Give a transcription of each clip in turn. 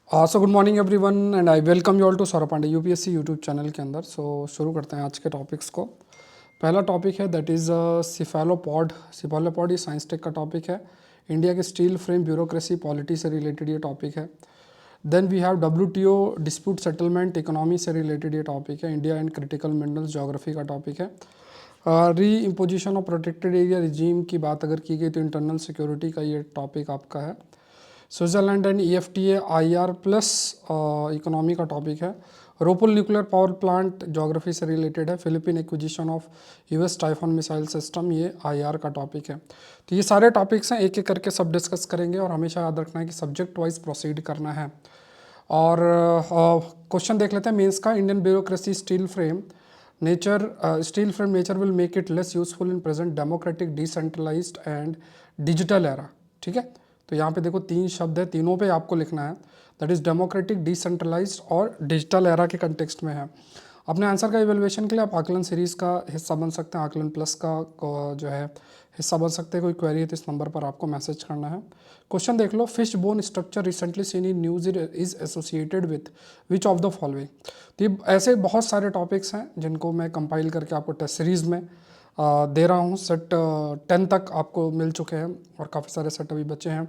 So good morning everyone and I welcome you all to Saurabh Pandey UPSC YouTube channel के अंदर। शुरू करते हैं आज के टॉपिक्स को। पहला टॉपिक है दैट इज़ सिफेलोपॉड। सिफेलोपॉड ये साइंस टेक का टॉपिक है। इंडिया के स्टील फ्रेम ब्यूरोक्रेसी पॉलिटी से रिलेटेड ये टॉपिक है। Then we have WTO dispute settlement economy से रिलेटेड ये टॉपिक है। India and critical minerals geography का टॉपिक है। Reimposition of protected area regime की बात अगर की गई तो इंटरनल सिक्योरिटी का ये टॉपिक आपका है। Switzerland and EFTA IR plus economy का टॉपिक है। Rooppur nuclear power plant geography से रिलेटेड है। Philippine acquisition of US Typhon missile system ये IR का टॉपिक है। तो ये सारे टॉपिक्स हैं, एक एक करके सब डिस्कस करेंगे और हमेशा याद रखना है कि सब्जेक्ट वाइज प्रोसीड करना है। और क्वेश्चन देख लेते हैं मेंस का। Indian bureaucracy steel frame nature will make it less useful in present democratic decentralised and digital era. ठीक है, तो यहाँ पे देखो तीन शब्द है, तीनों पे आपको लिखना है। दैट इज डेमोक्रेटिक, डिसेंट्रलाइज्ड और डिजिटल एरा के कंटेक्स्ट में है। अपने आंसर का इवेल्युएशन के लिए आप आकलन सीरीज का हिस्सा बन सकते हैं, आकलन प्लस का जो है हिस्सा बन सकते हैं। कोई क्वेरी है तो इस नंबर पर आपको मैसेज करना है। क्वेश्चन देख लो। Fish bone structure recently seen in news is associated with which of the following. तो ये ऐसे बहुत सारे टॉपिक्स हैं जिनको मैं कंपाइल करके आपको टेस्ट सीरीज में दे रहा हूँ। सेट 10 तक आपको मिल चुके हैं और काफ़ी सारे सेट अभी बचे हैं।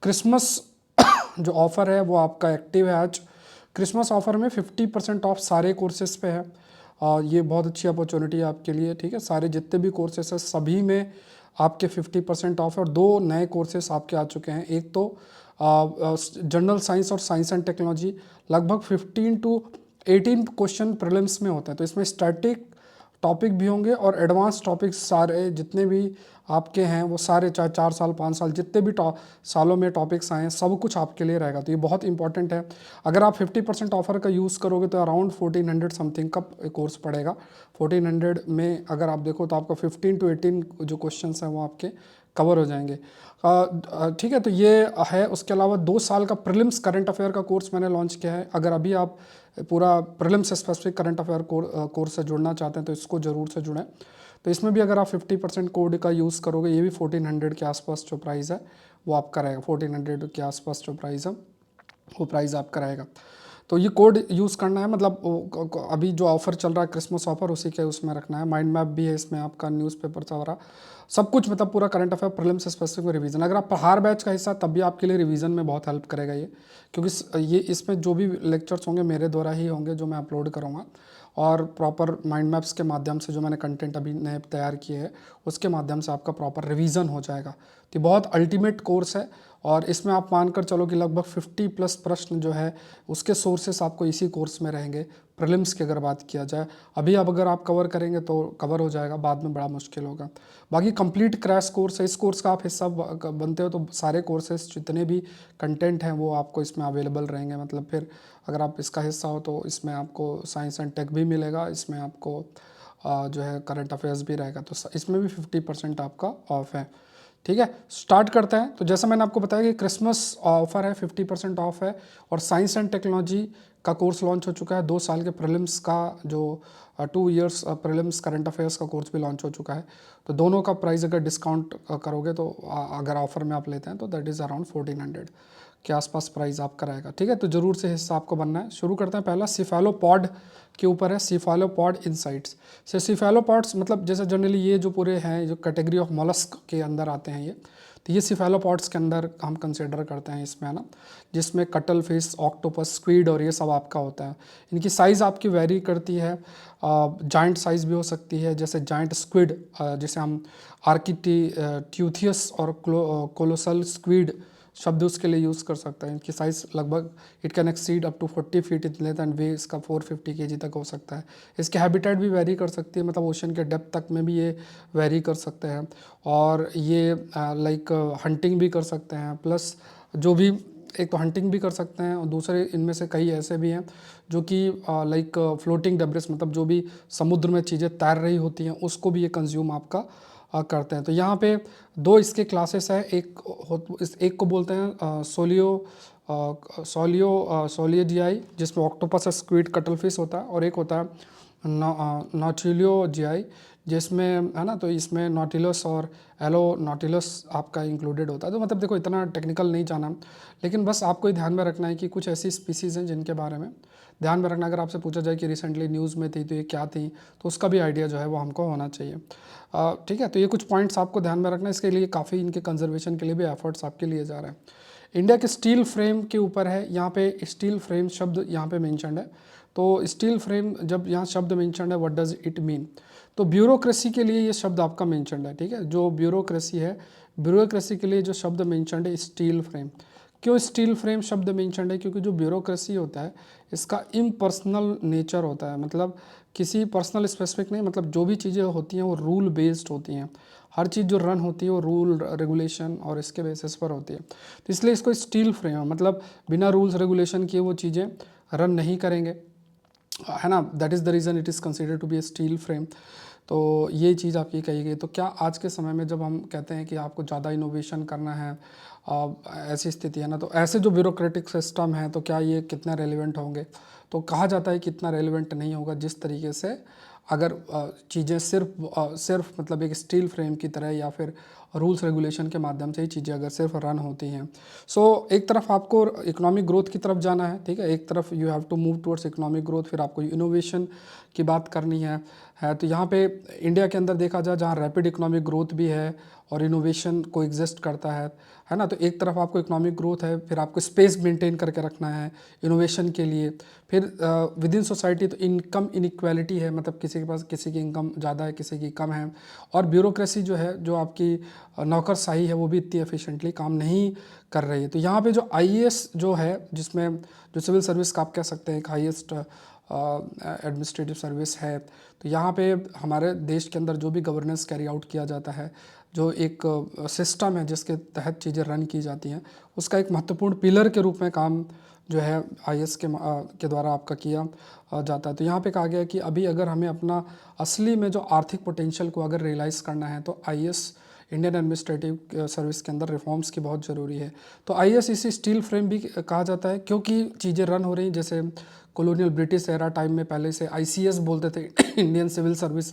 क्रिसमस जो ऑफ़र है वो आपका एक्टिव है आज। क्रिसमस ऑफ़र में 50% ऑफ सारे कोर्सेज पे है। ये बहुत अच्छी अपॉर्चुनिटी है आपके लिए। ठीक है, सारे जितने भी कोर्सेज हैं सभी में आपके 50% ऑफ है। और दो नए कोर्सेज आपके आ चुके हैं। एक तो जनरल साइंस और साइंस एंड टेक्नोलॉजी, लगभग 15 to 18 क्वेश्चन प्रीलिम्स में होते हैं। तो इसमें स्टैटिक टॉपिक भी होंगे और एडवांस टॉपिक्स सारे जितने भी आपके हैं वो सारे, चाहे 4 साल 5 साल जितने भी सालों में टॉपिक्स आए हैं सब कुछ आपके लिए रहेगा। तो ये बहुत इंपॉर्टेंट है। अगर आप 50% ऑफर का यूज़ करोगे तो अराउंड 1400 समथिंग का कोर्स पड़ेगा। 1400 में अगर आप देखो तो आपका 15 to 18 जो क्वेश्चन हैं वो आपके कवर हो जाएंगे। ठीक है, तो ये है। उसके अलावा 2 साल का प्रीलिम्स करंट अफेयर का कोर्स मैंने लॉन्च किया है। अगर अभी आप पूरा prelims specific current affair course से जुड़ना चाहते हैं तो इसको ज़रूर से जुड़ें। तो इसमें भी अगर आप 50% कोड का यूज़ करोगे, ये भी 1400 के आसपास जो प्राइस है वो आपका रहेगा। 1400 के आसपास जो प्राइस है वो प्राइस आपका रहेगा। तो ये कोड यूज़ करना है, मतलब अभी जो ऑफ़र चल रहा है क्रिसमस ऑफ़र उसी के उसमें रखना है। माइंड मैप भी है इसमें आपका, न्यूज़पेपर वगैरह सब कुछ, मतलब पूरा करंट अफेयर प्रीलिम्स स्पेसिफिक में रिवीजन। अगर आप पहाड़ बैच का हिस्सा तब भी आपके लिए रिवीजन में बहुत हेल्प करेगा ये, क्योंकि ये इसमें जो भी लेक्चर्स होंगे मेरे द्वारा ही होंगे जो मैं अपलोड करूँगा। और प्रॉपर माइंड मैप्स के माध्यम से जो मैंने कंटेंट अभी नए तैयार किए हैं उसके माध्यम से आपका प्रॉपर रिवीजन हो जाएगा। तो बहुत अल्टीमेट कोर्स है और इसमें आप मानकर चलो कि लगभग 50+ प्रश्न जो है उसके सोर्सेस आपको इसी कोर्स में रहेंगे। प्रीलिम्स की अगर बात किया जाए, अभी अब अगर आप कवर करेंगे तो कवर हो जाएगा, बाद में बड़ा मुश्किल होगा। बाकी कंप्लीट क्रैश कोर्स है। इस कोर्स का आप हिस्सा बनते हो तो सारे कोर्सेज जितने भी कंटेंट हैं वो आपको इसमें अवेलेबल रहेंगे। मतलब फिर अगर आप इसका हिस्सा हो तो इसमें आपको साइंस एंड टेक भी मिलेगा, इसमें आपको जो है करंट अफेयर्स भी रहेगा। तो इसमें भी 50% आपका ऑफ है। ठीक है, स्टार्ट करते हैं। तो जैसा मैंने आपको बताया कि क्रिसमस ऑफर है, 50% ऑफ है। और साइंस एंड टेक्नोलॉजी का कोर्स लॉन्च हो चुका है। 2 साल के प्रीलिम्स का जो 2 इयर्स प्रीलिम्स करंट अफेयर्स का कोर्स भी लॉन्च हो चुका है। तो दोनों का प्राइस अगर डिस्काउंट करोगे तो अगर ऑफर में आप लेते हैं तो दैट इज़ अराउंड 1400 के आसपास प्राइस आपका रहेगा। ठीक है, तो ज़रूर से हिस्सा आपको बनना है। शुरू करते हैं। पहला सिफेलोपॉड के ऊपर है, सिफेलोपॉड इनसाइट्स। से सिफेलोपॉड्स मतलब जैसे जनरली ये जो पूरे हैं जो कैटेगरी ऑफ मोलस्क के अंदर आते हैं ये, तो ये सिफेलोपॉड्स के अंदर हम कंसिडर करते हैं इसमें, है ना, जिसमें कटल फिश, ऑक्टोपस, स्क्वीड और ये सब आपका होता है। इनकी साइज़ आपकी वेरी करती है। जाइंट साइज़ भी हो सकती है, जैसे जाइंट स्क्विड जिसे हम आर्किटी ट्यूथियस और कोलोसल स्क्विड शब्द उसके लिए यूज़ कर सकते हैं। इनकी साइज़ लगभग it can exceed up to 40 feet in length and weigh इसका 450 kg तक हो सकता है। इसके हैबिटेट भी वेरी कर सकती है, मतलब ओशन के डेप्थ तक में भी ये वेरी कर सकते हैं। और ये लाइक हंटिंग भी कर सकते हैं, प्लस जो भी एक तो हंटिंग भी कर सकते हैं और दूसरे इनमें से कई ऐसे भी हैं जो कि लाइक फ्लोटिंग डेब्रिस, मतलब जो भी समुद्र में चीज़ें तैर रही होती हैं उसको भी ये कंज्यूम आपका करते हैं। तो यहाँ पे 2 इसके क्लासेस है। एक को बोलते हैं सोलियोजियाई जिसमें ऑक्टोपस, स्क्विड, कटल फिश होता है, और एक होता है नॉचुलियोजियाई जिसमें है ना, तो इसमें नॉटिलस और एलो नॉटिलस आपका इंक्लूडेड होता है। तो मतलब देखो इतना टेक्निकल नहीं जाना, लेकिन बस आपको ये ध्यान में रखना है कि कुछ ऐसी स्पीसीज़ हैं जिनके बारे में ध्यान में रखना। अगर आपसे पूछा जाए कि रिसेंटली न्यूज़ में थी तो ये क्या थी, तो उसका भी आइडिया जो है वो हमको होना चाहिए। ठीक है, तो ये कुछ पॉइंट्स आपको ध्यान में रखना है। इसके लिए काफ़ी इनके कंजर्वेशन के लिए भी एफर्ट्स आपके लिए जा रहे हैं। इंडिया के स्टील फ्रेम के ऊपर है, यहाँ पे स्टील फ्रेम शब्द यहाँ पे मेंशन्ड है। तो स्टील फ्रेम जब यहाँ शब्द मेंशन्ड है, व्हाट डज इट मीन? तो ब्यूरोक्रेसी के लिए ये शब्द आपका मेंशन्ड है। ठीक है, जो ब्यूरोक्रेसी है, ब्यूरोक्रेसी के लिए जो शब्द मेंशन्ड है स्टील फ्रेम। क्यों स्टील फ्रेम शब्द मेंशन्ड है? क्योंकि जो ब्यूरोक्रेसी होता है इसका इम्पर्सनल नेचर होता है, मतलब किसी पर्सनल स्पेसिफिक नहीं, मतलब जो भी चीज़ें होती हैं वो रूल बेस्ड होती हैं। हर चीज़ जो रन होती है वो रूल रेगुलेशन और इसके बेसिस पर होती है। तो इसलिए इसको स्टील फ्रेम है, मतलब बिना रूल्स रेगुलेशन किए वो चीज़ें रन नहीं करेंगे, है ना। That is the reason it is considered to be a steel frame. तो ये चीज़ आपकी कही गई। तो क्या आज के समय में जब हम कहते हैं कि आपको ज़्यादा इनोवेशन करना है, ऐसी स्थिति है ना, तो ऐसे जो ब्यूरोक्रेटिक सिस्टम है तो क्या ये कितने रेलिवेंट होंगे? तो कहा जाता है कि इतना रेलिवेंट नहीं होगा जिस तरीके से अगर चीज़ें सिर्फ मतलब एक स्टील फ्रेम की तरह या फिर रूल्स रेगुलेशन के माध्यम से ही चीज़ें अगर सिर्फ रन होती हैं। सो एक तरफ आपको इकोनॉमिक ग्रोथ की तरफ जाना है, ठीक है, एक तरफ you have to move towards economic growth, फिर आपको इनोवेशन की बात करनी है। तो यहाँ पे इंडिया के अंदर देखा जाए जहाँ रैपिड इकोनॉमिक ग्रोथ भी है और इनोवेशन को एग्जिस्ट करता है ना। तो एक तरफ आपको इकोनॉमिक ग्रोथ है, फिर आपको स्पेस मेंटेन करके रखना है इनोवेशन के लिए। फिर विद इन सोसाइटी तो इनकम इनइक्वालिटी है, मतलब किसी के पास किसी की इनकम ज़्यादा है, किसी की कम है। और ब्यूरोक्रेसी जो है, जो आपकी नौकरशाही है, वो भी इतनी एफिशिएंटली काम नहीं कर रही है। तो यहाँ पे जो आईएएस जो है, जिसमें जो सिविल सर्विस का आप कह सकते हैं एक हाईएस्ट एडमिनिस्ट्रेटिव सर्विस है, तो यहाँ पे हमारे देश के अंदर जो भी गवर्नेंस कैरी आउट किया जाता है, जो एक सिस्टम है जिसके तहत चीज़ें रन की जाती हैं, उसका एक महत्वपूर्ण पिलर के रूप में काम जो है आईएएस के द्वारा आपका किया जाता है। तो यहाँ पे कहा गया है कि अभी अगर हमें अपना असली में जो आर्थिक पोटेंशियल को अगर रियलाइज़ करना है तो आईएएस इंडियन एडमिनिस्ट्रेटिव सर्विस के अंदर रिफॉर्म्स की बहुत ज़रूरी है। तो आईएएस इसी स्टील फ्रेम भी कहा जाता है क्योंकि चीज़ें रन हो रही, जैसे कॉलोनियल ब्रिटिश एरा टाइम में पहले से आईसीएस बोलते थे इंडियन सिविल सर्विस,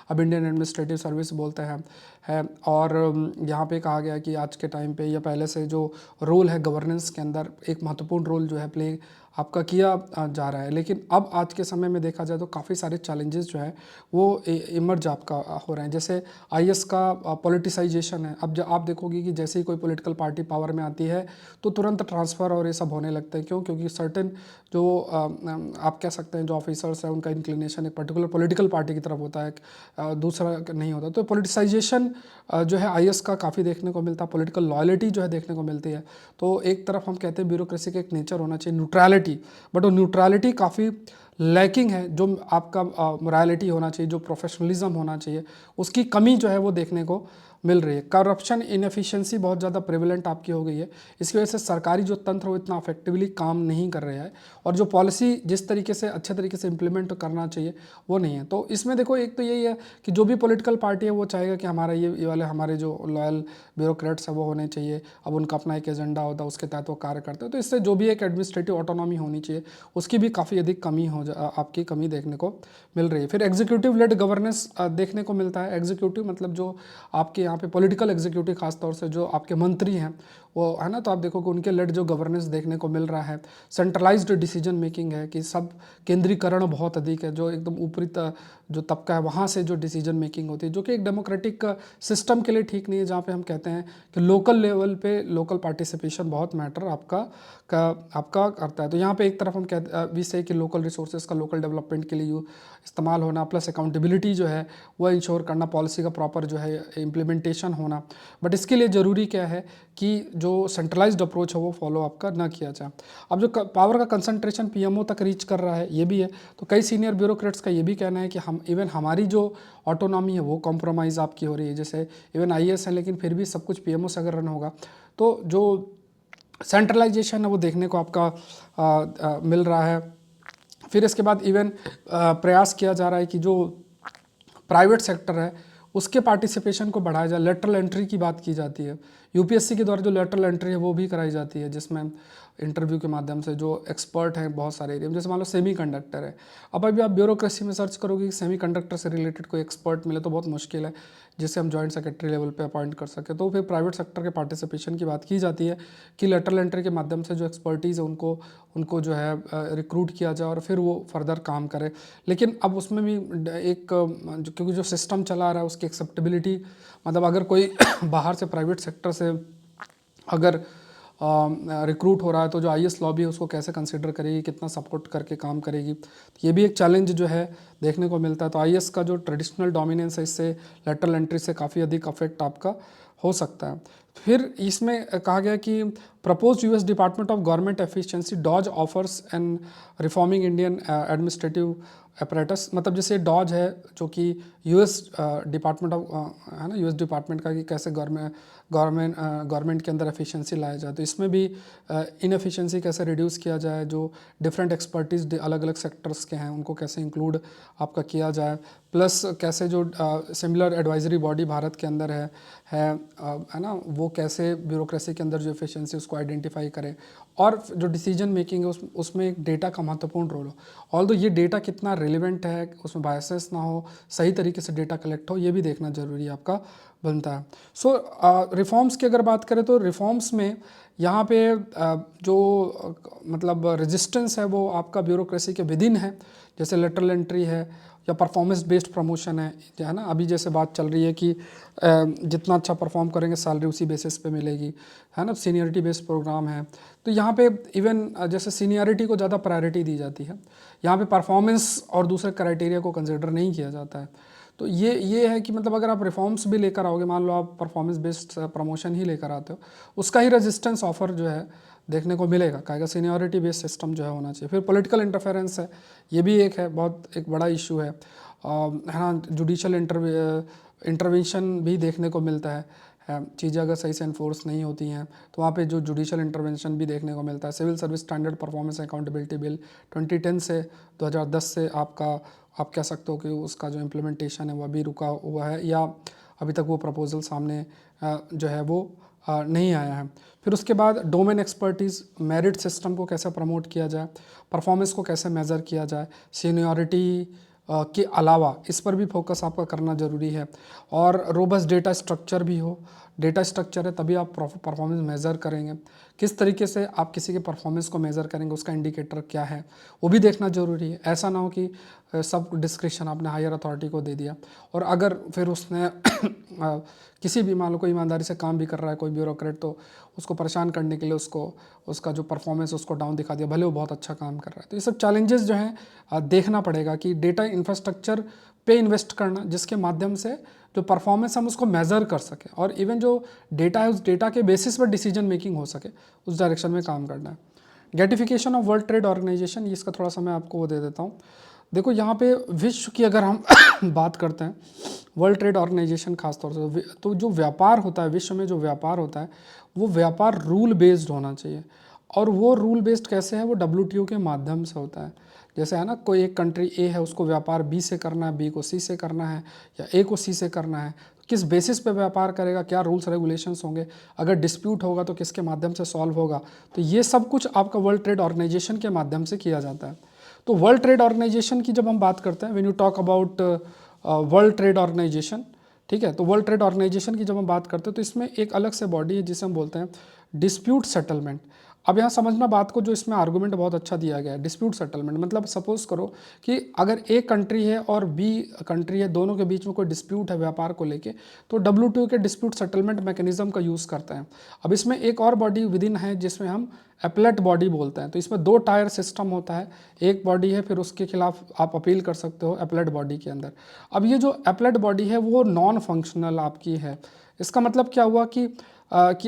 अब इंडियन एडमिनिस्ट्रेटिव सर्विस बोलते हैं है। और यहाँ पे कहा गया कि आज के टाइम पे या पहले से जो रोल है गवर्नेंस के अंदर, एक महत्वपूर्ण रोल जो है प्ले आपका किया जा रहा है। लेकिन अब आज के समय में देखा जाए तो काफ़ी सारे चैलेंजेस जो है वो इमर्ज आपका हो रहे हैं। जैसे आईएएस का पॉलिटिसाइजेशन है। अब आप देखोगे कि जैसे ही कोई पॉलिटिकल पार्टी पावर में आती है तो तुरंत ट्रांसफ़र और ये सब होने लगते हैं। क्यों? क्योंकि सर्टेन जो आप कह सकते हैं जो ऑफिसर्स हैं उनका इंक्लिनेशन एक पर्टिकुलर पॉलिटिकल पार्टी की तरफ होता है, दूसरा नहीं होता। तो पॉलिटिसाइजेशन जो है आईएएस का काफ़ी देखने को मिलता है, पॉलिटिकल लॉयल्टी जो है देखने को मिलती है। तो एक तरफ हम कहते हैं ब्यूरोक्रेसी का एक नेचर होना चाहिए न्यूट्रलिटी, बट वो न्यूट्रलिटी काफ़ी लैकिंग है। जो आपका मोरालिटी होना चाहिए, जो प्रोफेशनलिज्म होना चाहिए, उसकी कमी जो है वो देखने को मिल रही है। करप्शन इनएफिशिएंसी बहुत ज़्यादा प्रेवलेंट आपकी हो गई है। इसकी वजह से सरकारी जो तंत्र वो इतना इफेक्टिवली काम नहीं कर रहा है और जो पॉलिसी जिस तरीके से अच्छे तरीके से इम्प्लीमेंट करना चाहिए वो नहीं है। तो इसमें देखो एक तो यही है कि जो भी पॉलिटिकल पार्टी है वो चाहेगा कि हमारा ये वाले हमारे जो लॉयल ब्यूरोक्रेट्स है वो होने चाहिए। अब उनका अपना एक एजेंडा होता है, उसके तहत वो कार्य करते हैं। तो इससे जो भी एक एडमिनिस्ट्रेटिव ऑटोनॉमी होनी चाहिए उसकी भी काफ़ी अधिक कमी आपकी कमी देखने को मिल रही है। फिर एग्जीक्यूटिव लेड गवर्नेंस देखने को मिलता है। एग्जीक्यूटिव मतलब जो आपके यहाँ पे पॉलिटिकल एग्जीक्यूटिव खासतौर से जो आपके मंत्री हैं वो है ना, तो आप देखोगे उनके लेड जो गवर्नेंस देखने को मिल रहा है। सेंट्रलाइज्ड डिसीजन मेकिंग है कि सब केंद्रीकरण बहुत अधिक है, जो एकदम ऊपरी जो तबका है वहाँ से जो डिसीजन मेकिंग होती है, जो कि एक डेमोक्रेटिक सिस्टम के लिए ठीक नहीं है। जहाँ पे हम कहते हैं कि लोकल लेवल पे लोकल पार्टिसिपेशन बहुत मैटर आपका करता है। तो यहाँ पे एक तरफ हम कहते वी से कि लोकल रिसोर्सेज का लोकल डेवलपमेंट के लिए इस्तेमाल होना, प्लस अकाउंटेबिलिटी जो है वो इंश्योर करना, पॉलिसी का प्रॉपर जो है इम्प्लीमेंटेशन होना। बट इसके लिए ज़रूरी क्या है कि जो सेंट्रलाइज्ड अप्रोच है वो फॉलो आपका ना किया जाए। अब जो पावर का कंसंट्रेशन पीएमओ तक रीच कर रहा है ये भी है। तो कई सीनियर ब्यूरोक्रेट्स का ये भी कहना है कि हम इवन हमारी जो ऑटोनॉमी है वो कॉम्प्रोमाइज़ आपकी हो रही है। जैसे इवन आईएएस है लेकिन फिर भी सब कुछ पीएमओ से अगर रन होगा तो जो सेंट्रलाइजेशन है वो देखने को आपका मिल रहा है। फिर इसके बाद इवन प्रयास किया जा रहा है कि जो प्राइवेट सेक्टर है उसके पार्टिसिपेशन को बढ़ाया जाए। लेटरल एंट्री की बात की जाती है। यूपीएससी के द्वारा जो लेटरल एंट्री है वो भी कराई जाती है, जिसमें इंटरव्यू के माध्यम से जो एक्सपर्ट हैं बहुत सारे एरिया में, जैसे मान लो सेमी कंडक्टर है। अब अभी आप ब्यूरोक्रेसी में सर्च करोगे कि सेमी कंडक्टर से रिलेटेड कोई एक्सपर्ट मिले तो बहुत मुश्किल है, जिससे हम जॉइंट सेक्रेटरी लेवल पे अपॉइंट कर सकें। तो फिर प्राइवेट सेक्टर के पार्टिसिपेशन की बात की जाती है कि लेटरल एंट्री के माध्यम से जो एक्सपर्टीज़ है उनको जो है रिक्रूट किया जाए और फिर वो फर्दर काम करे। लेकिन अब उसमें भी एक क्योंकि जो सिस्टम चला रहा है उसकी एक्सेप्टेबिलिटी, मतलब अगर कोई बाहर से प्राइवेट सेक्टर से अगर रिक्रूट हो रहा है तो जो आईएएस लॉबी है उसको कैसे कंसिडर करेगी, कितना सपोर्ट करके काम करेगी, तो ये भी एक चैलेंज जो है देखने को मिलता है। तो आईएएस का जो ट्रेडिशनल डोमिनेंस है इससे लेटरल एंट्री से काफ़ी अधिक अफेक्ट आपका हो सकता है। फिर इसमें कहा गया कि propose US department of government efficiency DOGE offers and reforming Indian administrative apparatus, मतलब जैसे डॉज है जो कि यूएस डिपार्टमेंट ऑफ है ना, यूएस डिपार्टमेंट का कि कैसे गवर्नमेंट के अंदर एफिशिएंसी लाया जाए, तो इसमें भी इनएफिशिएंसी कैसे रिड्यूस किया जाए, जो डिफरेंट एक्सपर्टीज अलग अलग सेक्टर्स के हैं उनको कैसे इंक्लूड आपका किया जाए, प्लस कैसे जो सिमिलर एडवाइजरी बॉडी भारत के अंदर है ना, वो कैसे ब्यूरोक्रेसी के अंदर जो एफिशिएंसी उसको आइडेंटिफाई करे, और जो डिसीजन मेकिंग है उसमें एक डेटा का महत्वपूर्ण रोल हो। ऑल्दो ये डेटा कितना रिलेवेंट है, उसमें बायसेस ना हो, सही तरीके से डेटा कलेक्ट हो, ये भी देखना जरूरी आपका बनता है। सो रिफॉर्म्स की अगर बात करें तो रिफॉर्म्स में यहाँ पे जो मतलब रेजिस्टेंस है वो आपका ब्यूरोक्रेसी के विदिन है, जैसे लेटरल एंट्री है या परफॉर्मेंस बेस्ड प्रमोशन है ना। अभी जैसे बात चल रही है कि जितना अच्छा परफॉर्म करेंगे सैलरी उसी बेसिस पे मिलेगी, है ना, सीनियरिटी बेस्ड प्रोग्राम है। तो यहाँ पे इवन जैसे सीनियरिटी को ज़्यादा प्रायोरिटी दी जाती है, यहाँ पे परफॉर्मेंस और दूसरे क्राइटेरिया को कंसिडर नहीं किया जाता है। तो ये है कि मतलब अगर आप रिफॉर्म्स भी लेकर आओगे, मान लो आप परफॉर्मेंस बेस्ड प्रमोशन ही लेकर आते हो, उसका ही रेजिस्टेंस ऑफर जो है देखने को मिलेगा, कहेगा सीनियरिटी बेस्ड सिस्टम जो है होना चाहिए। फिर पॉलिटिकल इंटरफेरेंस है, ये भी एक है, बहुत एक बड़ा इशू है ना। जुडिशल इंटरवेंशन भी देखने को मिलता है, चीज़ें अगर सही से इन्फोर्स नहीं होती हैं तो वहाँ पे जो जुडिशल इंटरवेंशन भी देखने को मिलता है। Civil service standard performance accountability bill 2010 से 2010 से आपका आप कह सकते हो कि उसका जो इम्प्लीमेंटेशन है वो अभी रुका हुआ है, या अभी तक वो प्रपोजल सामने जो है वो नहीं आया है। फिर उसके बाद डोमेन एक्सपर्टीज़, मेरिट सिस्टम को कैसे प्रमोट किया जाए, परफॉर्मेंस को कैसे मेज़र किया जाए, सीनियरिटी के अलावा इस पर भी फोकस आपका करना ज़रूरी है। और रोबस्ट डेटा स्ट्रक्चर भी हो, डेटा स्ट्रक्चर है तभी आप परफॉर्मेंस मेज़र करेंगे, किस तरीके से आप किसी के परफॉर्मेंस को मेज़र करेंगे, उसका इंडिकेटर क्या है वो भी देखना ज़रूरी है। ऐसा ना हो कि सब डिस्क्रिप्शन आपने हायर अथॉरिटी को दे दिया और अगर फिर उसने किसी भी मान लो कोई ईमानदारी से काम भी कर रहा है कोई ब्यूरोक्रेट, तो उसको परेशान करने के लिए उसका जो परफॉर्मेंस उसको डाउन दिखा दिया, भले वो बहुत अच्छा काम कर रहा है। तो ये सब चैलेंजेस जो हैं देखना पड़ेगा कि डेटा इंफ्रास्ट्रक्चर पे इन्वेस्ट करना जिसके माध्यम से जो परफॉर्मेंस हम उसको मेज़र कर सकें, और इवन जो डेटा है उस डेटा के बेसिस पर डिसीजन मेकिंग हो सके, उस डायरेक्शन में काम करना है। गेटिफिकेशन ऑफ वर्ल्ड ट्रेड ऑर्गेनाइजेशन, इसका थोड़ा सा मैं आपको वो दे देता हूँ। देखो यहाँ पे विश्व की अगर हम बात करते हैं, वर्ल्ड ट्रेड ऑर्गेनाइजेशन खासतौर से, तो जो व्यापार होता है विश्व में, जो व्यापार होता है वो व्यापार रूल बेस्ड होना चाहिए। और वो रूल बेस्ड कैसे है, वो WTO के माध्यम से होता है। जैसे है ना, कोई एक कंट्री ए है उसको व्यापार बी से करना है, बी को सी से करना है, या ए को सी से करना है, किस बेसिस पे व्यापार करेगा, क्या रूल्स रेगुलेशंस होंगे, अगर डिस्प्यूट होगा तो किसके माध्यम से सॉल्व होगा, तो ये सब कुछ आपका वर्ल्ड ट्रेड ऑर्गेनाइजेशन के माध्यम से किया जाता है। तो वर्ल्ड ट्रेड ऑर्गेनाइजेशन की जब हम बात करते हैं, when you talk about world trade organisation, ठीक है, तो वर्ल्ड ट्रेड ऑर्गेनाइजेशन की जब हम बात करते हैं तो इसमें एक अलग से बॉडी है जिसे हम बोलते हैं डिस्प्यूट सेटलमेंट। अब यहाँ समझना बात को, जो इसमें आर्गूमेंट बहुत अच्छा दिया गया है, डिस्प्यूट सेटलमेंट मतलब सपोज करो कि अगर ए कंट्री है और बी कंट्री है, दोनों के बीच में कोई डिस्प्यूट है व्यापार को लेके, तो WTO के डिस्प्यूट सेटलमेंट मैकेनिज्म का यूज़ करते हैं। अब इसमें एक और बॉडी विदिन है जिसमें हम एपलेट बॉडी बोलते हैं। तो इसमें 2 टायर सिस्टम होता है, एक बॉडी है फिर उसके खिलाफ आप अपील कर सकते हो एपलेट बॉडी के अंदर। अब ये जो एपलेट बॉडी है वो नॉन फंक्शनल आपकी है। इसका मतलब क्या हुआ कि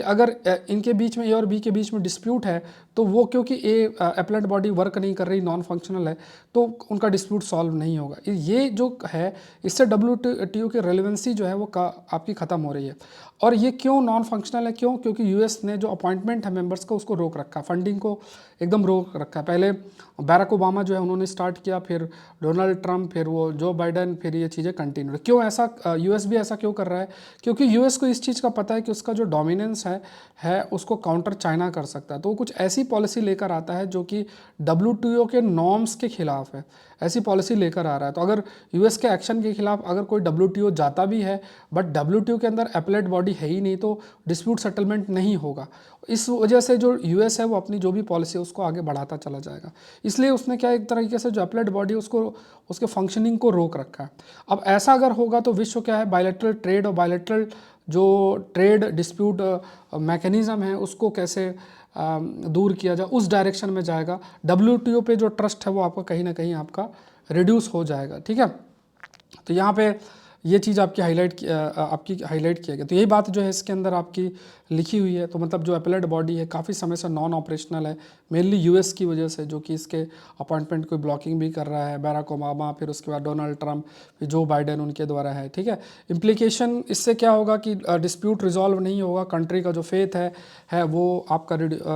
अगर इनके बीच में, ए और बी के बीच में डिस्प्यूट है, तो वो क्योंकि ए एपलेट बॉडी वर्क नहीं कर रही, नॉन फंक्शनल है, तो उनका डिस्प्यूट सॉल्व नहीं होगा। ये जो है इससे WTO की रेलेवेंसी जो है वो आपकी ख़त्म हो रही है। और ये क्यों नॉन फंक्शनल है, क्योंकि यूएस ने जो अपॉइंटमेंट है मेंबर्स का उसको रोक रखा, फंडिंग को एकदम रोक रखा है। पहले बैरक ओबामा जो है उन्होंने स्टार्ट किया, फिर डोनाल्ड ट्रंप, फिर वो जो बाइडन, फिर ये चीज़ें कंटिन्यू। क्यों ऐसा यूएस भी ऐसा क्यों कर रहा है, क्योंकि यूएस को इस चीज़ का पता है कि उसका जो डोमिनेंस है उसको काउंटर चाइना कर सकता है। तो वो कुछ ऐसी पॉलिसी लेकर आता है जो कि WTO के नॉर्म्स के खिलाफ है, ऐसी पॉलिसी लेकर आ रहा है। तो अगर यूएस के एक्शन के खिलाफ अगर कोई WTO जाता भी है, बट WTO के अंदर एपेलेट बॉडी है ही नहीं, तो डिस्प्यूट सेटलमेंट नहीं होगा। इस वजह से जो यूएस है वो अपनी जो भी पॉलिसी है उसको आगे बढ़ाता चला जाएगा। इसलिए उसने क्या एक तरीके से जो एपेलेट बॉडी उसको उसके फंक्शनिंग को रोक रखा है। अब ऐसा अगर होगा तो विश्व क्या है, बायलैटरल ट्रेड और बायलैटरल जो ट्रेड डिस्प्यूट मैकेनिज्म है उसको कैसे दूर किया जाए, उस डायरेक्शन में जाएगा। WTO पे जो ट्रस्ट है वो आपका कहीं ना कहीं आपका रिड्यूस हो जाएगा। ठीक है, तो यहाँ पे ये चीज़ आपकी हाईलाइट किया गया। तो यही बात जो है इसके अंदर आपकी लिखी हुई है। तो मतलब जो एपेलेट बॉडी है काफ़ी समय से नॉन ऑपरेशनल है, मेनली यूएस की वजह से, जो कि इसके अपॉइंटमेंट को ब्लॉकिंग भी कर रहा है, बैराक ओबामा, फिर उसके बाद डोनाल्ड ट्रंप, फिर जो बाइडेन, उनके द्वारा है। ठीक है, इम्प्लीकेशन इससे क्या होगा कि डिस्प्यूट रिजॉल्व नहीं होगा, कंट्री का जो फेथ है वो आपका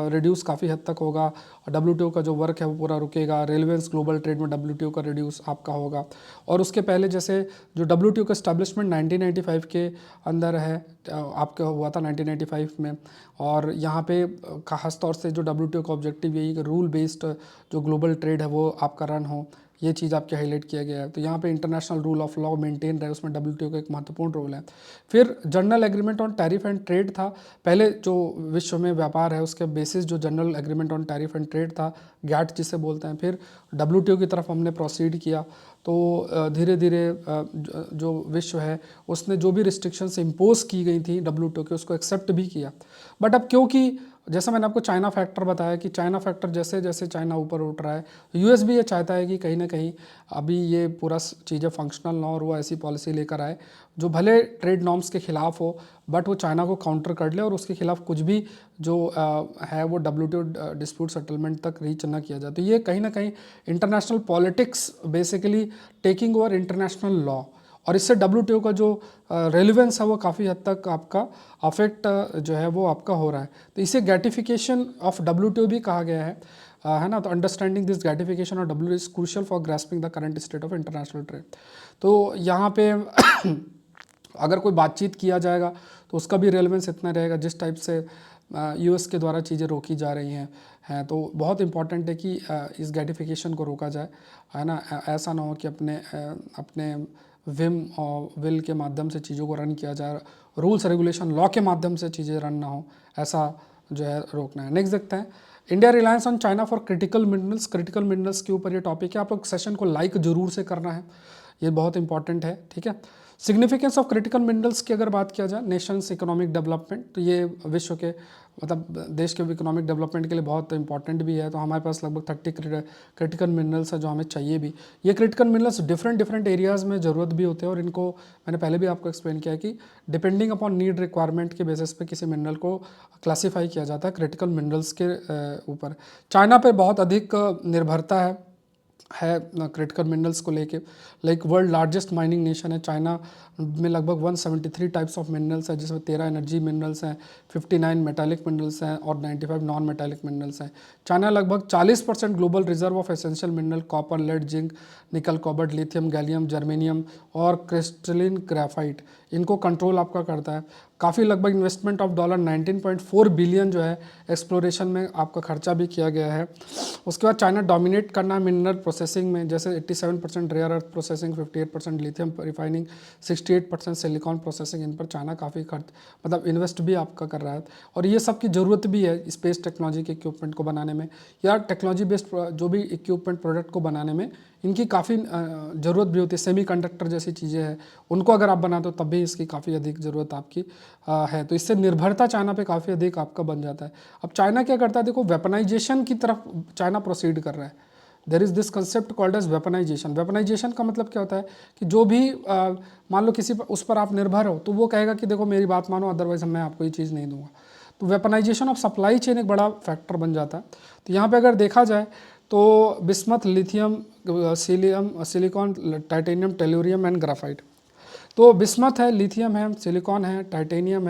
रिड्यूस काफ़ी हद तक होगा, WTO का जो वर्क है वो पूरा रुकेगा, रेलेवेंस ग्लोबल ट्रेड में WTO का रिड्यूस आपका होगा। और उसके पहले जैसे जो WTO का एस्टैब्लिशमेंट 1995 के अंदर है, आपका हुआ था 1995 में, और यहाँ पे खास तौर से जो WTO का ऑब्जेक्टिव यही कि रूल बेस्ड जो ग्लोबल ट्रेड है वो आपका रन हो, ये चीज़ आपके हाईलाइट किया गया है। तो यहाँ पे international rule of law maintain रहे, उसमें WTO का एक महत्वपूर्ण रोल है। फिर general agreement on tariff and trade था, पहले जो विश्व में व्यापार है उसके बेसिस जो general agreement on tariff and trade था, गैट जिसे बोलते हैं। फिर WTO की तरफ हमने प्रोसीड किया, तो धीरे धीरे जो विश्व है उसने जो भी रिस्ट्रिक्शंस इम्पोज की गई थी WTO के, उसको एक्सेप्ट भी किया। बट अब क्योंकि जैसा मैंने आपको चाइना फैक्टर बताया कि चाइना फैक्टर जैसे जैसे चाइना ऊपर उठ रहा है, यूएस भी ये चाहता है कि कहीं ना कहीं अभी ये पूरा चीज़ें फंक्शनल ना, और वो ऐसी पॉलिसी लेकर आए जो भले ट्रेड नॉर्म्स के खिलाफ हो, बट वो चाइना को काउंटर कर ले और उसके खिलाफ कुछ भी जो है वो WTO डिस्प्यूट सेटलमेंट तक रीच ना किया जाए। तो ये कहीं ना कहीं international politics basically taking over international law, और इससे WTO का जो रेलिवेंस है वो काफ़ी हद तक आपका अफेक्ट जो है वो आपका हो रहा है। तो इसे गैटिफिकेशन ऑफ WTO भी कहा गया है ना। तो understanding this ratification of WTO is crucial for grasping the current state of international trade. तो यहाँ पे अगर कोई बातचीत किया जाएगा तो उसका भी रेलेवेंस इतना रहेगा जिस टाइप से यूएस के द्वारा चीज़ें रोकी जा रही हैं। तो बहुत इंपॉर्टेंट है कि इस गैटिफिकेशन को रोका जाए, है ना। ऐसा ना हो कि अपने विम और विल के माध्यम से चीज़ों को रन किया जाए, रूल्स रेगुलेशन लॉ के माध्यम से चीज़ें रन ना हो, ऐसा जो है रोकना है। नेक्स्ट देखते हैं, India reliance on China for critical minerals. Critical minerals के ऊपर ये टॉपिक है, आप लोग सेशन को लाइक जरूर से करना है, ये बहुत इंपॉर्टेंट है। ठीक है, सिग्निफिकेंस ऑफ क्रिटिकल मिनरल्स की अगर बात किया जाए, नेशंस इकोनॉमिक डेवलपमेंट, तो ये विश्व के मतलब देश के इकोनॉमिक डेवलपमेंट के लिए बहुत इंपॉर्टेंट भी है। तो हमारे पास लगभग 30 क्रिटिकल मिनरल्स है जो हमें चाहिए भी। ये क्रिटिकल मिनरल्स डिफरेंट एरियाज़ में ज़रूरत भी होते हैं, और इनको मैंने पहले भी आपको एक्सप्लेन किया कि डिपेंडिंग अपॉन नीड रिक्वायरमेंट के बेसिस पे किसी मिनरल को क्लासीफाई किया जाता है क्रिटिकल मिनरल्स के ऊपर। चाइना पे बहुत अधिक निर्भरता है क्रिटिकल मिनरल्स को लेके। Like world largest mining nation है चाइना में, लगभग 173 टाइप्स ऑफ मिनरल्स हैं, जिसमें 13 एनर्जी मिनरल्स हैं, 59 मेटालिक मिनरल्स हैं और 95 नॉन मेटालिक मिनरल्स हैं। चाइना लगभग 40% global reserve of essential mineral copper, lead, zinc, nickel, cobalt, lithium, gallium, germanium और क्रिस्टलिन ग्रेफाइट, इनको कंट्रोल आपका करता है। काफ़ी लगभग इन्वेस्टमेंट ऑफ $19.4 बिलियन जो है एक्सप्लोरेशन में आपका खर्चा भी किया गया है। उसके बाद चाइना डोमिनेट करना है मिनरल प्रोसेसिंग में, जैसे 87% rare earth processing, 58% lithium refining, 68% silicon processing, इन पर चाइना काफ़ी मतलब इन्वेस्ट भी आपका कर रहा है। और ये सब की ज़रूरत भी है स्पेस टेक्नोलॉजी के इक्विपमेंट को बनाने में, या टेक्नोलॉजी बेस्ड जो भी इक्विपमेंट प्रोडक्ट को बनाने में इनकी काफ़ी ज़रूरत भी होती है। सेमीकंडक्टर जैसी चीज़ें हैं, उनको अगर आप बनाते हो तब भी इसकी काफ़ी अधिक ज़रूरत आपकी है। तो इससे निर्भरता चाइना पे काफ़ी अधिक आपका बन जाता है। अब चाइना क्या करता है, देखो वेपनाइजेशन की तरफ चाइना प्रोसीड कर रहा है। There is this concept called as weaponisation. Weaponisation का मतलब क्या होता है कि जो भी मान लो किसी पर उस पर आप निर्भर हो, तो वो कहेगा कि देखो मेरी बात मानो, अदरवाइज मैं आपको ये चीज़ नहीं दूंगा। तो वेपनाइजेशन ऑफ सप्लाई चेन एक बड़ा फैक्टर बन जाता है। तो यहाँ पे अगर देखा जाए तो bismuth, lithium, silicon, titanium, tellurium and graphite. तो बिस्मथ है, लिथियम है, सिलिकॉन है, टाइटेनियम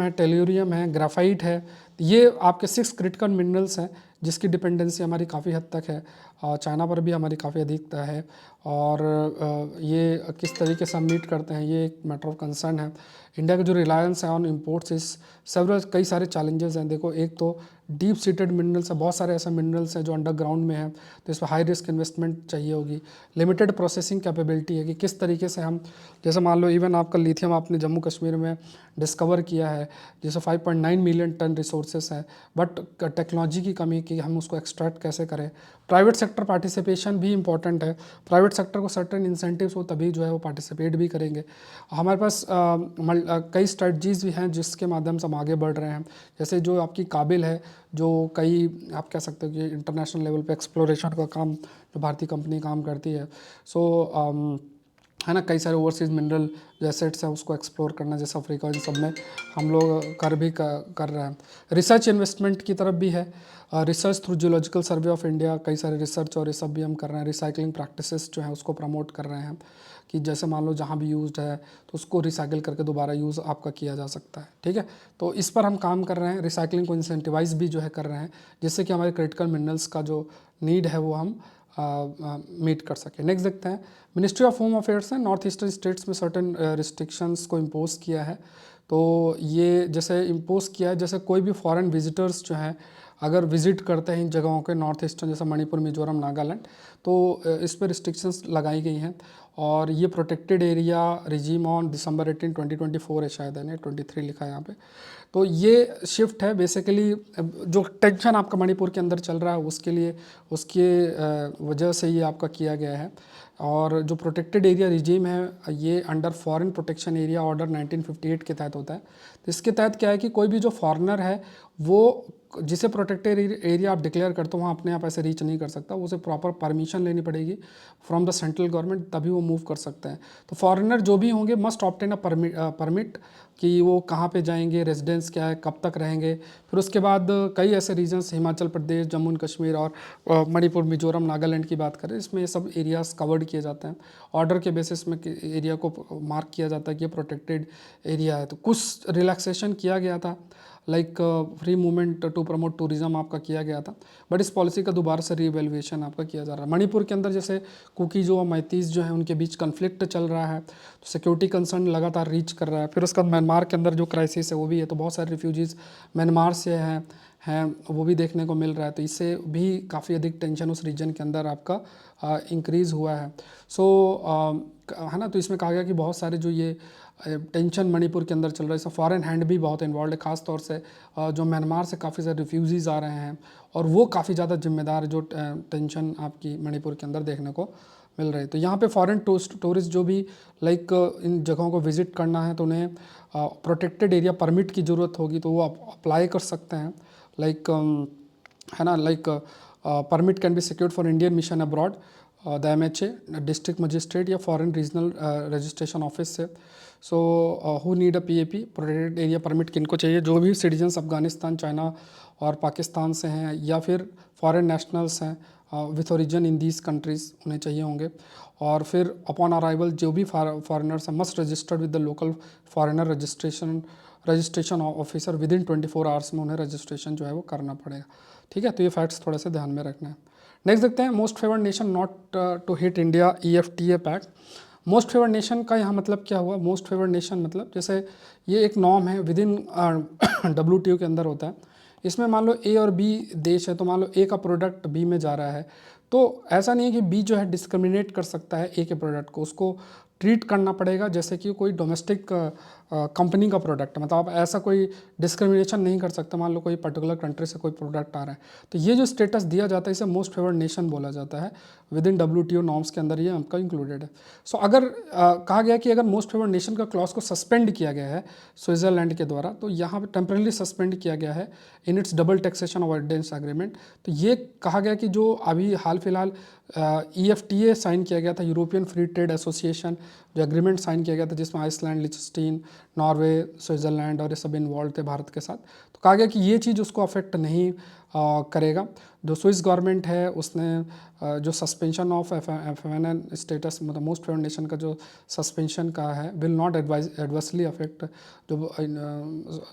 है, टेल्यूरियम है, ग्राफाइट है। ये आपके 6 क्रिटिकल मिनरल्स हैं जिसकी डिपेंडेंसी हमारी काफ़ी हद तक है, चाइना पर भी हमारी काफ़ी अधिकता है, और ये किस तरीके से हम मीट करते हैं ये एक मैटर ऑफ कंसर्न है। इंडिया का जो रिलायंस है ऑन इम्पोर्ट्स इस सेवरल, कई सारे चैलेंजेस हैं। देखो, एक तो डीप सीटेड मिनरल्स है, बहुत सारे ऐसे मिनरल्स हैं जो अंडरग्राउंड में हैं, तो इस पर हाई रिस्क इन्वेस्टमेंट चाहिए होगी। लिमिटेड प्रोसेसिंग कैपेबिलिटी है कि किस तरीके से हम, जैसे मान लो इवन आपका लिथियम आपने जम्मू कश्मीर में डिस्कवर किया है, जैसे 5.9 मिलियन टन रिसोर्सेस है, बट टेक्नोलॉजी की कमी कि हम उसको एक्सट्रैक्ट कैसे करें। प्राइवेट सेक्टर पार्टिसिपेशन भी इंपॉर्टेंट है, प्राइवेट सेक्टर को सर्टेन इंसेंटिव्स हो तभी जो है वो पार्टिसिपेट भी करेंगे। हमारे पास कई स्ट्रेटजीज भी हैं जिसके माध्यम से हम आगे बढ़ रहे हैं, जैसे जो आपकी काबिल है, जो कई आप कह सकते हो कि इंटरनेशनल लेवल पे एक्सप्लोरेशन का काम जो भारतीय कंपनी काम करती है। सो है ना, कई सारे ओवरसीज़ मिनरल जो एसेट्स हैं उसको एक्सप्लोर करना, जैसे अफ्रीका, इन सब में हम लोग कर रहे हैं। रिसर्च इन्वेस्टमेंट की तरफ भी है, research through geological survey of India, कई सारे रिसर्च और ये सब भी हम कर रहे हैं। रिसाइकलिंग प्रैक्टिसेस जो हैं उसको प्रमोट कर रहे हैं कि जैसे मान लो जहाँ भी यूज्ड है तो उसको रिसाइकिल करके दोबारा यूज़ आपका किया जा सकता है, ठीक है। तो इस पर हम काम कर रहे हैं, रिसाइकलिंग को इंसेंटिवाइज भी जो है कर रहे हैं, जिससे कि हमारे क्रिटिकल मिनरल्स का जो नीड है वो हम मीट कर सके। नेक्स्ट देखते हैं, मिनिस्ट्री ऑफ होम अफेयर्स है, नॉर्थ ईस्टर्न स्टेट्स में सर्टेन रिस्ट्रिक्शंस को इम्पोज किया है। तो ये जैसे इम्पोज किया है, जैसे कोई भी फॉरेन विजिटर्स जो हैं अगर विजिट करते हैं इन जगहों के नॉर्थ ईस्टर्न, जैसे मणिपुर, मिजोरम, नागालैंड, तो इस पर रिस्ट्रिक्शंस लगाई गई हैं। और ये protected area regime on December 18, 2024 है शायद, है ना, 23 लिखा है यहाँ पे। तो ये शिफ्ट है बेसिकली, जो टेंशन आपका मणिपुर के अंदर चल रहा है उसके लिए, उसके वजह से ये आपका किया गया है। और जो प्रोटेक्टेड एरिया रिजीम है ये under foreign protection area order 1958 के तहत होता है। तो इसके तहत क्या है कि कोई भी जो फॉरेनर है वो जिसे प्रोटेक्टेड एरिया आप डिक्लेयर करते हो वहाँ अपने आप ऐसे रीच नहीं कर सकता, उसे प्रॉपर परमिशन लेनी पड़ेगी फ्रॉम द सेंट्रल गवर्नमेंट, तभी वो मूव कर सकते हैं। तो फॉरेनर जो भी होंगे मस्ट ऑब्टेन अ परमिट कि वो कहाँ पे जाएंगे, रेजिडेंस क्या है, कब तक रहेंगे। फिर उसके बाद कई ऐसे रीजन्स, हिमाचल प्रदेश, जम्मू एंड कश्मीर और मणिपुर, मिजोरम, नागालैंड की बात करें, इसमें ये सब एरियाज़ कवर्ड किए जाते हैं। ऑर्डर के बेसिस में एरिया को मार्क किया जाता है कि ये प्रोटेक्टेड एरिया है। तो कुछ रिलैक्सेशन किया गया था, like free movement to promote tourism आपका किया गया था, बट इस पॉलिसी का दोबारा से रीवैल्यूएशन आपका किया जा रहा है। मणिपुर के अंदर जैसे कुकीज और मैतीस जो है उनके बीच कन्फ्लिक्ट चल रहा है, तो सिक्योरिटी कंसर्न लगातार रीच कर रहा है। फिर उसका म्यांमार के अंदर जो क्राइसिस है वो भी है, तो बहुत सारे रिफ्यूजीज़ म्यांमार से हैं वो भी देखने को मिल रहा है, तो इससे भी काफ़ी अधिक टेंशन उस रीजन के अंदर आपका इंक्रीज़ हुआ है। सो है ना, तो इसमें कहा गया कि बहुत सारे जो ये टेंशन मणिपुर के अंदर चल रहा है, इसमें फॉरेन हैंड भी बहुत इन्वॉल्व है, खास तौर से जो म्यांमार से काफ़ी सारे रिफ्यूजीज़ आ रहे हैं और वो काफ़ी ज़्यादा जिम्मेदार जो टेंशन आपकी मणिपुर के अंदर देखने को मिल रही है। तो यहाँ पे फॉरेन टूरिस्ट जो भी लाइक इन जगहों को विज़िट करना है तो उन्हें प्रोटेक्टेड एरिया परमिट की ज़रूरत होगी, तो वो अप्लाई कर सकते हैं। लाइक है ना, like permit can be secured for Indian mission abroad, the MHA, district magistrate या फॉरेन रीजनल रजिस्ट्रेशन ऑफिस से। So who need a PAP, protected area permit किनको चाहिए, जो भी सिटीजन्स अफगानिस्तान, चाइना और पाकिस्तान से हैं या फिर फॉरेन नेशनल्स हैं with origin in these countries, उन्हें चाहिए होंगे। और फिर अपॉन अराइवल जो भी फॉरेनर्स हैं must registered with the local foreigner registration officer with in 24 hours में उन्हें रजिस्ट्रेशन जो है वो करना पड़ेगा, ठीक है। तो ये फैक्ट्स थोड़े से ध्यान में रखना है। नेक्स्ट देखते हैं, most favoured nation not to hit India EFTA pact. Most favoured nation का यहाँ मतलब क्या हुआ, मोस्ट फेवर्ड नेशन मतलब जैसे ये एक नॉर्म है विद इन WTO के अंदर होता है। इसमें मान लो A और B देश है, तो मान लो A का प्रोडक्ट B में जा रहा है, तो ऐसा नहीं है कि B जो है डिस्क्रिमिनेट कर सकता है A के प्रोडक्ट को, उसको ट्रीट करना पड़ेगा जैसे कि कोई डोमेस्टिक कंपनी का प्रोडक्ट है, मतलब आप ऐसा कोई डिस्क्रिमिनेशन नहीं कर सकते। मान लो कोई पर्टिकुलर कंट्री से कोई प्रोडक्ट आ रहा है, तो ये जो स्टेटस दिया जाता है इसे मोस्ट फेवर्ड नेशन बोला जाता है, विद इन WTO नॉर्म्स के अंदर ये आपका इंक्लूडेड है। सो अगर कहा गया कि अगर मोस्ट फेवर्ड नेशन का क्लॉज को सस्पेंड किया गया है स्विट्जरलैंड के द्वारा, तो यहाँ पर टेम्परेली सस्पेंड किया गया है in its double taxation avoidance agreement. तो ये कहा गया कि जो अभी हाल फिलहाल EFTA साइन किया गया था, यूरोपियन फ्री ट्रेड एसोसिएशन, जो एग्रीमेंट साइन किया गया था जिसमें आइसलैंड, लिechtenstein, नॉर्वे, स्विट्ज़रलैंड और ये सब इन्वॉल्व थे भारत के साथ, तो कहा गया कि ये चीज़ उसको अफेक्ट नहीं करेगा। जो स्विस गवर्नमेंट है उसने जो सस्पेंशन ऑफ FNN स्टेटस, मतलब मोस्ट फेवर्ड नेशन का जो सस्पेंशन का है, विल नॉट एडवर्सली अफेक्ट जो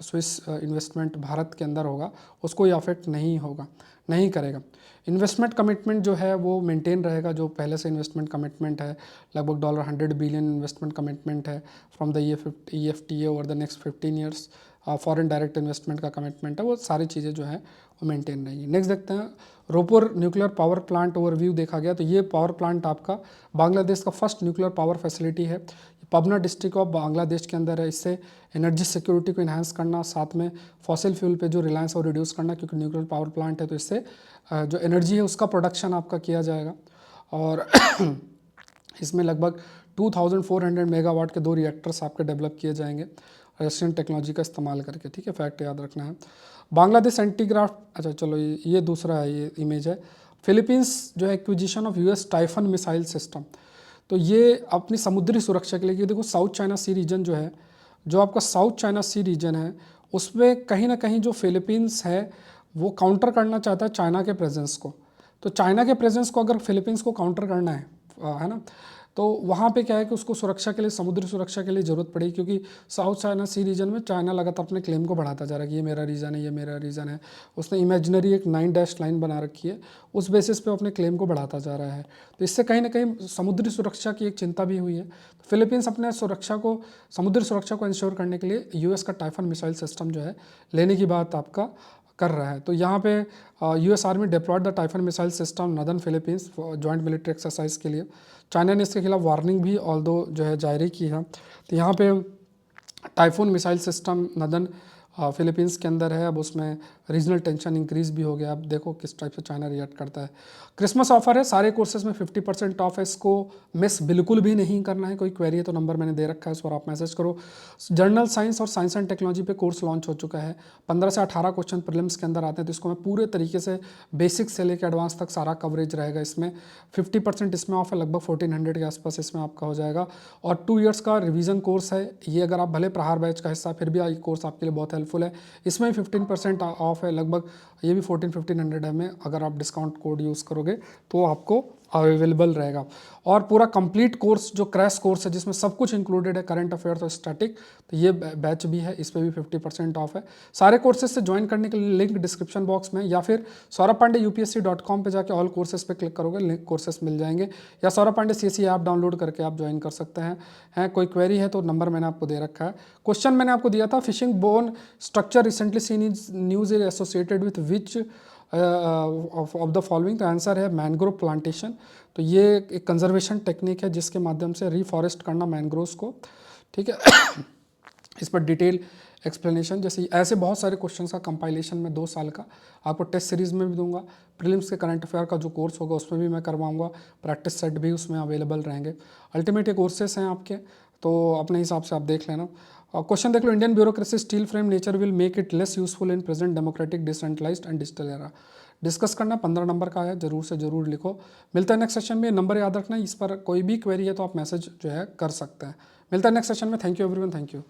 स्विस इन्वेस्टमेंट भारत के अंदर होगा उसको ये अफेक्ट नहीं होगा। नहीं करेगा। इन्वेस्टमेंट कमिटमेंट जो है वो मेंटेन रहेगा, जो पहले से इन्वेस्टमेंट कमिटमेंट है, लगभग $100 बिलियन इन्वेस्टमेंट कमिटमेंट है from the EFTA over the next 15 years. Foreign direct investment का कमिटमेंट है, वो सारी चीज़ें जो है वो मेंटेन रहेंगी। नेक्स्ट देखते हैं, रोपुर न्यूक्लियर पावर प्लांट ओवरव्यू देखा गया। तो ये पावर प्लांट आपका बांग्लादेश का फर्स्ट न्यूक्लियर पावर फैसिलिटी है, पबना डिस्ट्रिक्ट ऑफ बांग्लादेश के अंदर है। इससे एनर्जी सिक्योरिटी को इन्हांस करना, साथ में फॉसिल फ्यूल पे जो रिलायंस और रिड्यूस करना, क्योंकि न्यूक्लियर पावर प्लांट है तो इससे जो एनर्जी है उसका प्रोडक्शन आपका किया जाएगा। और इसमें लगभग 2400 मेगावाट के 2 रिएक्टर्स आपके डेवलप किए जाएंगे रशियन टेक्नोलॉजी का इस्तेमाल करके, ठीक है, फैक्ट याद रखना है। बांग्लादेश एंटीग्राफ्ट, अच्छा चलो ये दूसरा है, ये इमेज है। फिलीपींस जो है acquisition of US Typhon missile system, तो ये अपनी समुद्री सुरक्षा के लिए, क्योंकि देखो साउथ चाइना सी रीजन जो है, जो आपका साउथ चाइना सी रीजन है, उसमें कहीं ना कहीं जो फिलीपींस है वो काउंटर करना चाहता है चाइना के प्रेजेंस को। तो चाइना के प्रेजेंस को अगर फिलीपींस को काउंटर करना है ना, तो वहाँ पे क्या है कि उसको सुरक्षा के लिए, समुद्री सुरक्षा के लिए ज़रूरत पड़ेगी, क्योंकि साउथ चाइना सी रीजन में चाइना लगातार अपने क्लेम को बढ़ाता जा रहा है कि ये मेरा रीजन है, ये मेरा रीजन है। उसने इमेजिनरी एक 9 डैश लाइन बना रखी है, उस बेसिस पे अपने क्लेम को बढ़ाता जा रहा है। तो इससे कहीं ना कहीं समुद्री सुरक्षा की एक चिंता भी हुई है। तो फिलीपींस अपने सुरक्षा को, समुद्री सुरक्षा को इंश्योर करने के लिए US का टाइफन मिसाइल सिस्टम जो है लेने की बात आपका कर रहा है। तो यहाँ पे US army deployed the Typhon missile system northern Philippines joint military exercise के लिए। चाइना ने इसके खिलाफ वार्निंग भी ऑल्दो जो है जारी की है। तो यहाँ पे typhoon missile system northern Philippines के अंदर है। अब उसमें रीजनल टेंशन इंक्रीज भी हो गया। अब देखो किस टाइप से चाइना रिएक्ट करता है। क्रिसमस ऑफर है, सारे कोर्सेज में 50% ऑफ है, इसको मिस बिल्कुल भी नहीं करना है। कोई क्वेरी है तो नंबर मैंने दे रखा है, उस पर आप मैसेज करो। जर्नल साइंस और साइंस एंड टेक्नोलॉजी पे कोर्स लॉन्च हो चुका है। 15 से 18 क्वेश्चन प्रीलिम्स के अंदर आते हैं, तो इसको मैं पूरे तरीके से बेसिक से लेकर एडवांस तक सारा कवरेज रहेगा इसमें। 50% इसमें ऑफ है, लगभग 1400 के आसपास इसमें आपका हो जाएगा। और 2 ईयर्स का रिवीजन कोर्स है ये। अगर आप भले प्रहार बैच का हिस्सा, फिर भी ये कोर्स आपके लिए बहुत हेल्पफुल है। इसमें 15% ऑफ है, लगभग ये भी 1500 है में। अगर आप डिस्काउंट कोड यूज़ करोगे तो आपको अवेलेबल रहेगा। और पूरा कंप्लीट कोर्स जो क्रैश कोर्स है, जिसमें सब कुछ इंक्लूडेड है, करंट अफेयर्स और स्टैटिक, तो ये बैच भी है, इस पर भी 50% ऑफ है। सारे कोर्सेज से ज्वाइन करने के लिए लिंक डिस्क्रिप्शन बॉक्स में, या फिर saurabh-pandey-upsc.com पे जाके ऑल कोर्सेज पे क्लिक करोगे, लिंक कोर्सेज मिल जाएंगे। या Saurabh Pandey CSE app download करके आप ज्वाइन कर सकते हैं। कोई क्वेरी है तो नंबर मैंने आपको दे रखा है। क्वेश्चन मैंने आपको दिया था, fishing bone structure recently seen in news is associated with which of the following. तो आंसर है मैनग्रोव प्लांटेशन। तो ये एक कंजर्वेशन टेक्निक है जिसके माध्यम से रिफॉरेस्ट करना मैनग्रोव्स को, ठीक है। इस पर डिटेल एक्सप्लेनेशन, जैसे ऐसे बहुत सारे क्वेश्चन का कंपाइलेशन में 2 साल का आपको टेस्ट सीरीज़ में भी दूंगा। प्रीलिम्स के करंट अफेयर का जो कोर्स होगा उसमें भी मैं करवाऊंगा, प्रैक्टिस सेट भी उसमें अवेलेबल रहेंगे। अल्टीमेट ये कोर्सेस हैं आपके, तो अपने हिसाब से आप देख लेना। क्वेश्चन देख लो, Indian bureaucracy steel frame nature will make it less useful in present democratic decentralised and digital era. Discuss करना, 15 नंबर का है, जरूर से जरूर लिखो। मिलता है नेक्स्ट सेशन में। नंबर याद रखना, इस पर कोई भी क्वेरी है तो आप मैसेज जो है कर सकते हैं। मिलता है नेक्स्ट सेशन में। Thank you everyone, thank you.